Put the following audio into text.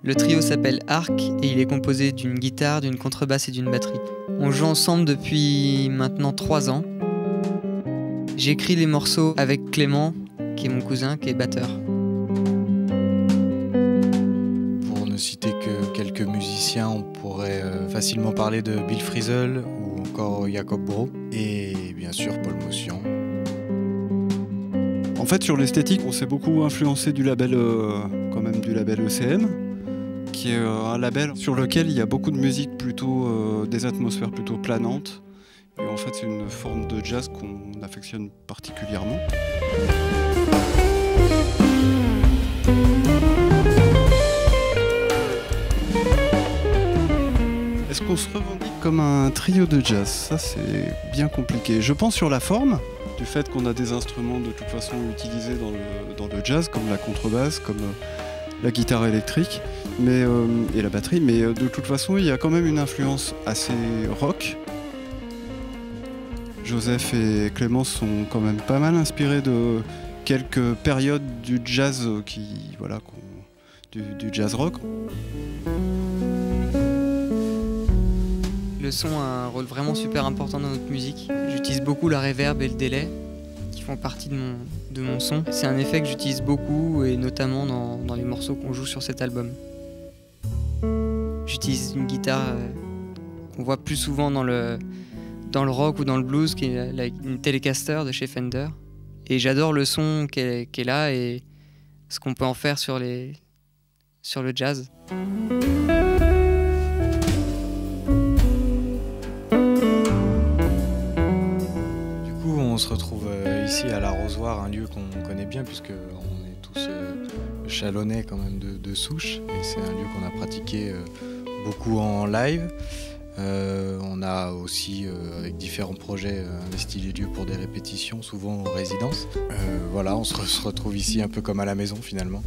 Le trio s'appelle Arc et il est composé d'une guitare, d'une contrebasse et d'une batterie. On joue ensemble depuis maintenant 3 ans. J'écris les morceaux avec Clément, qui est mon cousin, qui est batteur. Pour ne citer que quelques musiciens, on pourrait facilement parler de Bill Frisell ou encore Jacob Bro et bien sûr Paul Motion. En fait, sur l'esthétique, on s'est beaucoup influencé du label, quand même du label ECM, qui est un label sur lequel il y a beaucoup de musique plutôt, des atmosphères plutôt planantes. Et en fait, c'est une forme de jazz qu'on affectionne particulièrement. Est-ce qu'on se revendique comme un trio de jazz? Ça, c'est bien compliqué. Je pense sur la forme, du fait qu'on a des instruments de toute façon utilisés dans le jazz, comme la contrebasse, comme la guitare électrique et la batterie, mais de toute façon, il y a quand même une influence assez rock. Joseph et Clément sont quand même pas mal inspirés de quelques périodes du jazz du jazz rock. Le son a un rôle vraiment super important dans notre musique. J'utilise beaucoup la reverb et le délai qui font partie de mon son. C'est un effet que j'utilise beaucoup et notamment dans les morceaux qu'on joue sur cet album. J'utilise une guitare qu'on voit plus souvent dans le rock ou dans le blues, qui est une Telecaster de chez Fender. Et j'adore le son qui est là et ce qu'on peut en faire sur le jazz. On se retrouve ici à l'Arrosoir, un lieu qu'on connaît bien puisqu'on est tous chalonnais quand même de souche. Et c'est un lieu qu'on a pratiqué beaucoup en live. On a aussi, avec différents projets, investi les lieux pour des répétitions, souvent en résidence. Voilà, on se retrouve ici un peu comme à la maison finalement.